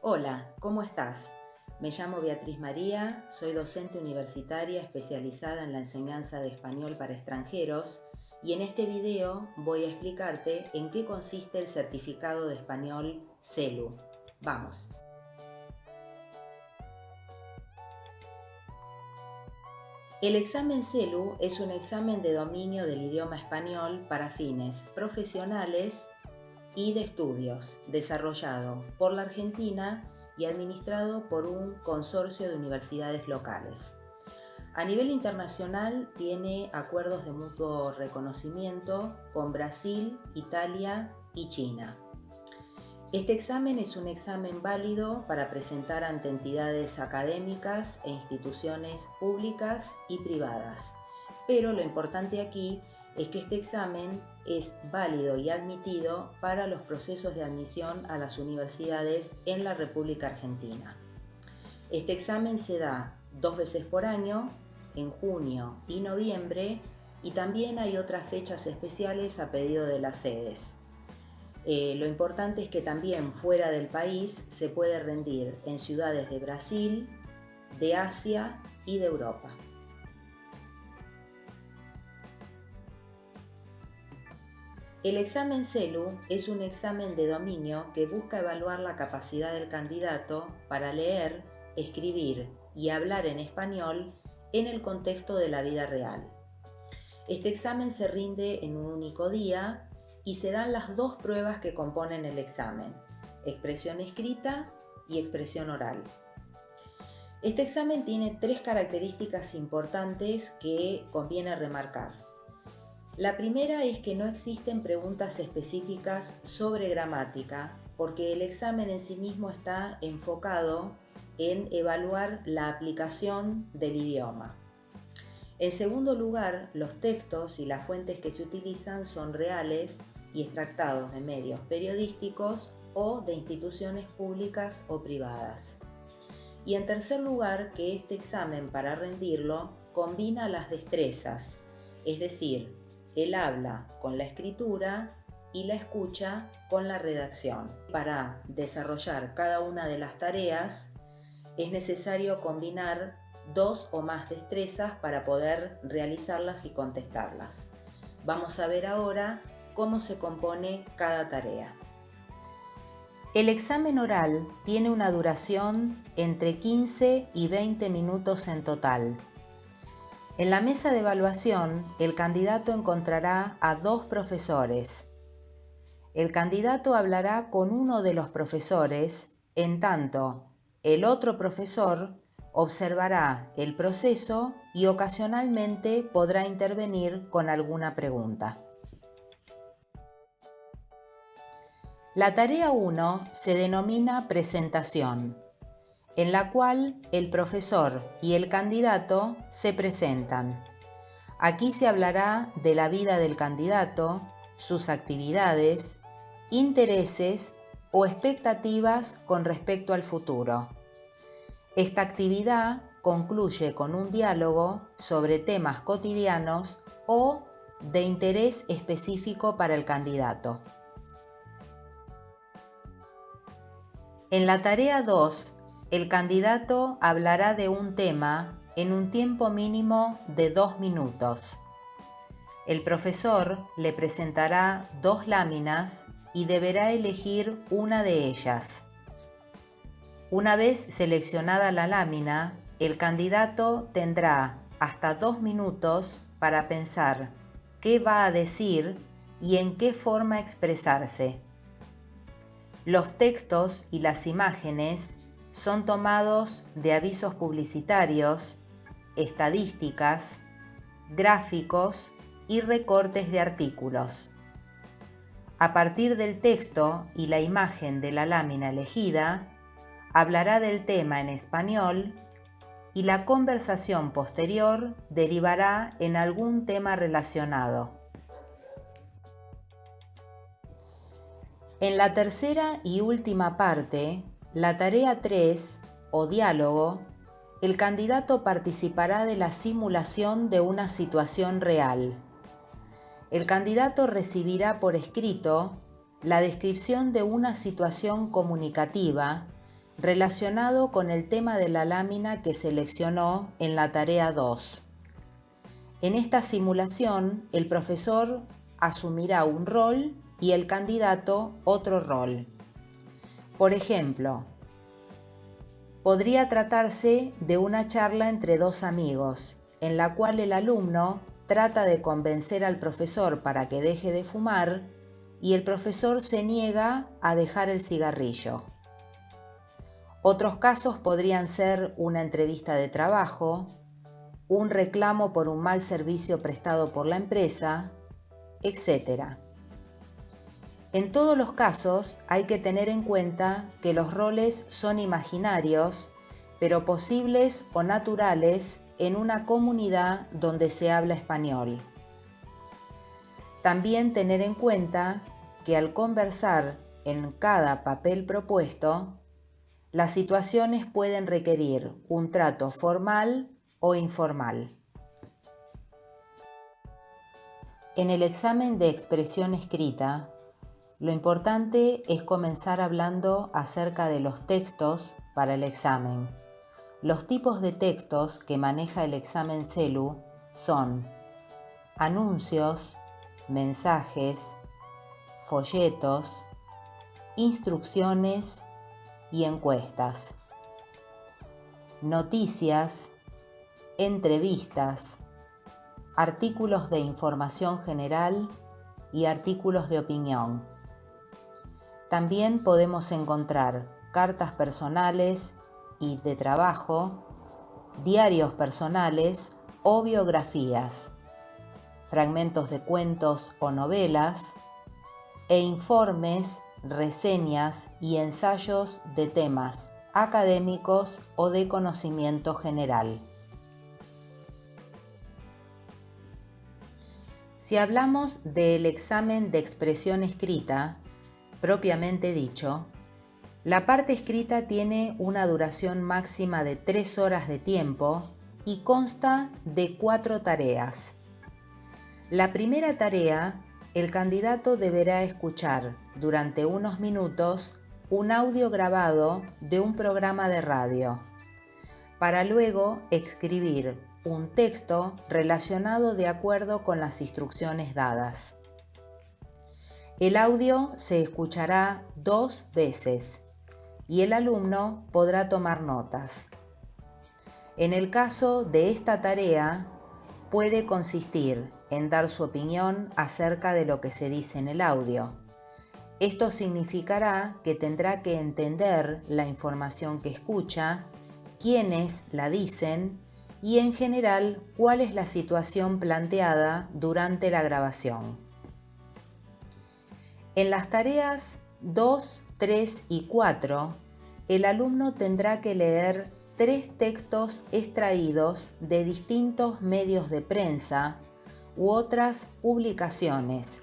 Hola, ¿cómo estás? Me llamo Beatriz María, soy docente universitaria especializada en la enseñanza de español para extranjeros y en este video voy a explicarte en qué consiste el certificado de español CELU. ¡Vamos! El examen CELU es un examen de dominio del idioma español para fines profesionales y de estudios, desarrollado por la Argentina y administrado por un consorcio de universidades locales. A nivel internacional tiene acuerdos de mutuo reconocimiento con Brasil, Italia y China. Este examen es un examen válido para presentar ante entidades académicas e instituciones públicas y privadas. Pero lo importante aquí es que este examen es válido y admitido para los procesos de admisión a las universidades en la República Argentina. Este examen se da 2 veces por año, en junio y noviembre, y también hay otras fechas especiales a pedido de las sedes. Lo importante es que también fuera del país se puede rendir en ciudades de Brasil, de Asia y de Europa. El examen CELU es un examen de dominio que busca evaluar la capacidad del candidato para leer, escribir y hablar en español en el contexto de la vida real. Este examen se rinde en un único día y se dan las dos pruebas que componen el examen: expresión escrita y expresión oral. Este examen tiene 3 características importantes que conviene remarcar. La primera es que no existen preguntas específicas sobre gramática, porque el examen en sí mismo está enfocado en evaluar la aplicación del idioma. En segundo lugar, los textos y las fuentes que se utilizan son reales y extractados de medios periodísticos o de instituciones públicas o privadas. Y en tercer lugar, que este examen para rendirlo combina las destrezas, es decir, el habla con la escritura y la escucha con la redacción. Para desarrollar cada una de las tareas es necesario combinar 2 o más destrezas para poder realizarlas y contestarlas. Vamos a ver ahora cómo se compone cada tarea. El examen oral tiene una duración entre 15 y 20 minutos en total. En la mesa de evaluación, el candidato encontrará a 2 profesores. El candidato hablará con uno de los profesores, en tanto el otro profesor observará el proceso y ocasionalmente podrá intervenir con alguna pregunta. La tarea 1 se denomina presentación, en la cual el profesor y el candidato se presentan. Aquí se hablará de la vida del candidato, sus actividades, intereses o expectativas con respecto al futuro. Esta actividad concluye con un diálogo sobre temas cotidianos o de interés específico para el candidato. En la tarea 2, el candidato hablará de un tema en un tiempo mínimo de 2 minutos. El profesor le presentará 2 láminas y deberá elegir una de ellas. Una vez seleccionada la lámina, el candidato tendrá hasta 2 minutos para pensar qué va a decir y en qué forma expresarse. Los textos y las imágenes son tomados de avisos publicitarios, estadísticas, gráficos y recortes de artículos. A partir del texto y la imagen de la lámina elegida, hablará del tema en español y la conversación posterior derivará en algún tema relacionado. En la tercera y última parte, la tarea 3, o diálogo, el candidato participará de la simulación de una situación real. El candidato recibirá por escrito la descripción de una situación comunicativa relacionado con el tema de la lámina que seleccionó en la tarea 2. En esta simulación, el profesor asumirá un rol y el candidato otro rol. Por ejemplo, podría tratarse de una charla entre dos amigos, en la cual el alumno trata de convencer al profesor para que deje de fumar y el profesor se niega a dejar el cigarrillo. Otros casos podrían ser una entrevista de trabajo, un reclamo por un mal servicio prestado por la empresa, etc. En todos los casos hay que tener en cuenta que los roles son imaginarios, pero posibles o naturales en una comunidad donde se habla español. También tener en cuenta que al conversar en cada papel propuesto, las situaciones pueden requerir un trato formal o informal. En el examen de expresión escrita, lo importante es comenzar hablando acerca de los textos para el examen. Los tipos de textos que maneja el examen CELU son anuncios, mensajes, folletos, instrucciones y encuestas, noticias, entrevistas, artículos de información general y artículos de opinión. También podemos encontrar cartas personales y de trabajo, diarios personales o biografías, fragmentos de cuentos o novelas, e informes, reseñas y ensayos de temas académicos o de conocimiento general. Si hablamos del examen de expresión escrita, propiamente dicho, la parte escrita tiene una duración máxima de 3 horas de tiempo y consta de 4 tareas. La primera tarea, el candidato deberá escuchar durante unos minutos un audio grabado de un programa de radio, para luego escribir un texto relacionado de acuerdo con las instrucciones dadas. El audio se escuchará 2 veces y el alumno podrá tomar notas. En el caso de esta tarea, puede consistir en dar su opinión acerca de lo que se dice en el audio. Esto significará que tendrá que entender la información que escucha, quiénes la dicen y en general cuál es la situación planteada durante la grabación. En las tareas 2, 3 y 4, el alumno tendrá que leer 3 textos extraídos de distintos medios de prensa u otras publicaciones,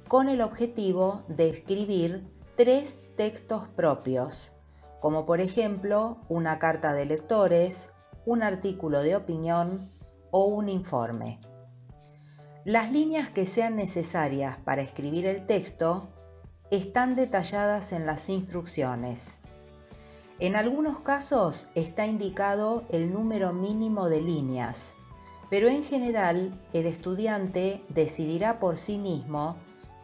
con el objetivo de escribir 3 textos propios, como por ejemplo una carta de lectores, un artículo de opinión o un informe. Las líneas que sean necesarias para escribir el texto están detalladas en las instrucciones. En algunos casos está indicado el número mínimo de líneas, pero en general el estudiante decidirá por sí mismo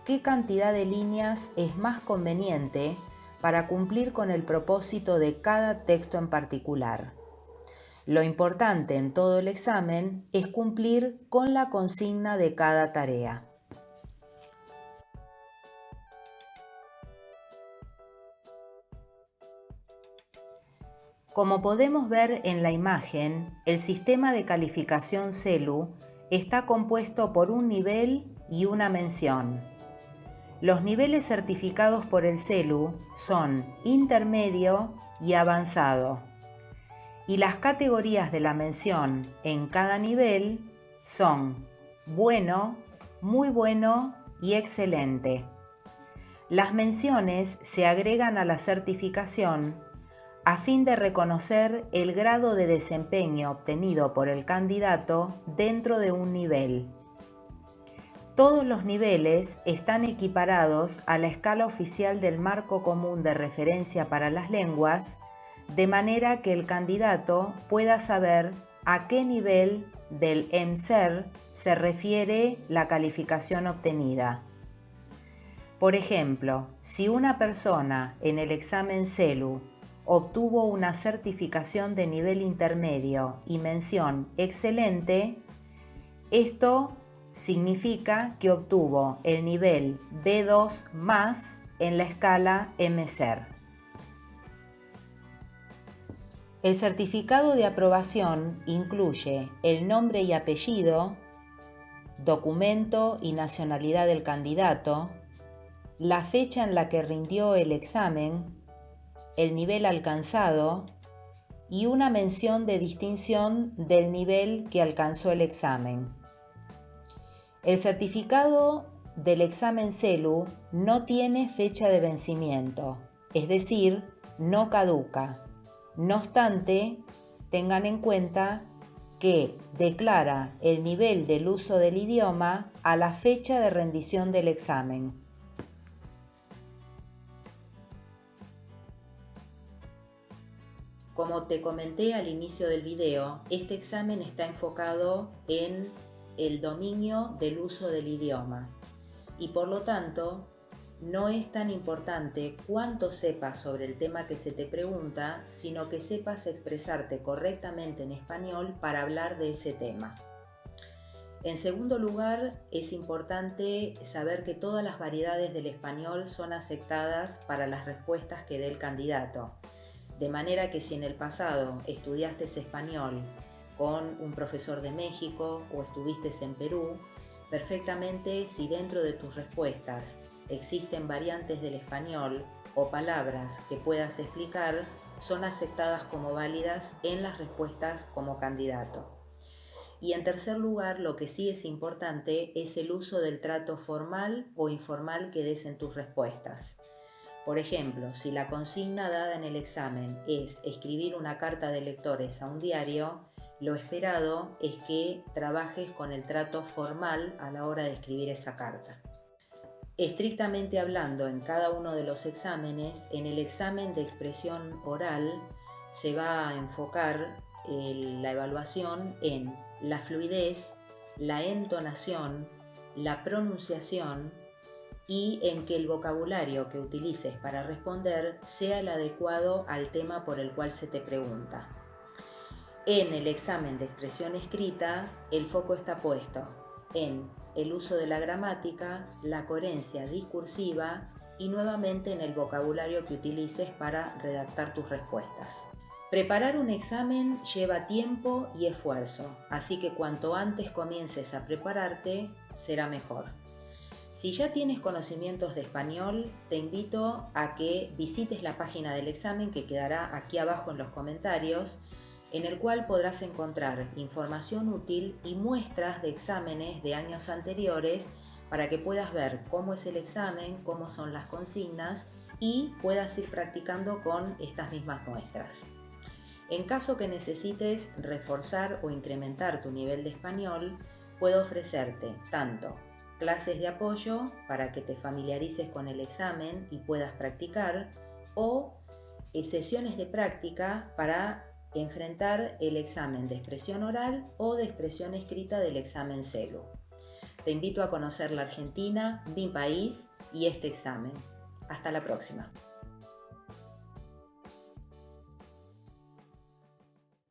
qué cantidad de líneas es más conveniente para cumplir con el propósito de cada texto en particular. Lo importante en todo el examen es cumplir con la consigna de cada tarea. Como podemos ver en la imagen, el sistema de calificación CELU está compuesto por un nivel y una mención. Los niveles certificados por el CELU son intermedio y avanzado, y las categorías de la mención en cada nivel son bueno, muy bueno y excelente. Las menciones se agregan a la certificación a fin de reconocer el grado de desempeño obtenido por el candidato dentro de un nivel. Todos los niveles están equiparados a la escala oficial del Marco Común de Referencia para las Lenguas de manera que el candidato pueda saber a qué nivel del ENSER se refiere la calificación obtenida. Por ejemplo, si una persona en el examen CELU obtuvo una certificación de nivel intermedio y mención excelente, esto significa que obtuvo el nivel B2 más en la escala ENSER. El certificado de aprobación incluye el nombre y apellido, documento y nacionalidad del candidato, la fecha en la que rindió el examen, el nivel alcanzado y una mención de distinción del nivel que alcanzó el examen. El certificado del examen CELU no tiene fecha de vencimiento, es decir, no caduca. No obstante, tengan en cuenta que declara el nivel del uso del idioma a la fecha de rendición del examen. Como te comenté al inicio del video, este examen está enfocado en el dominio del uso del idioma y por lo tanto no es tan importante cuánto sepas sobre el tema que se te pregunta, sino que sepas expresarte correctamente en español para hablar de ese tema. En segundo lugar, es importante saber que todas las variedades del español son aceptadas para las respuestas que dé el candidato. De manera que si en el pasado estudiaste español con un profesor de México o estuviste en Perú, perfectamente si dentro de tus respuestas existen variantes del español o palabras que puedas explicar, son aceptadas como válidas en las respuestas como candidato. Y en tercer lugar, lo que sí es importante es el uso del trato formal o informal que des en tus respuestas. Por ejemplo, si la consigna dada en el examen es escribir una carta de lectores a un diario, lo esperado es que trabajes con el trato formal a la hora de escribir esa carta. Estrictamente hablando, en cada uno de los exámenes, en el examen de expresión oral se va a enfocar la evaluación en la fluidez, la entonación, la pronunciación y en que el vocabulario que utilices para responder sea el adecuado al tema por el cual se te pregunta. En el examen de expresión escrita, el foco está puesto en el uso de la gramática, la coherencia discursiva y nuevamente en el vocabulario que utilices para redactar tus respuestas. Preparar un examen lleva tiempo y esfuerzo, así que cuanto antes comiences a prepararte, será mejor. Si ya tienes conocimientos de español, te invito a que visites la página del examen que quedará aquí abajo en los comentarios, en el cual podrás encontrar información útil y muestras de exámenes de años anteriores para que puedas ver cómo es el examen, cómo son las consignas y puedas ir practicando con estas mismas muestras. En caso que necesites reforzar o incrementar tu nivel de español, puedo ofrecerte tanto clases de apoyo para que te familiarices con el examen y puedas practicar o sesiones de práctica para enfrentar el examen de expresión oral o de expresión escrita del examen CELU. Te invito a conocer la Argentina, mi país y este examen. Hasta la próxima.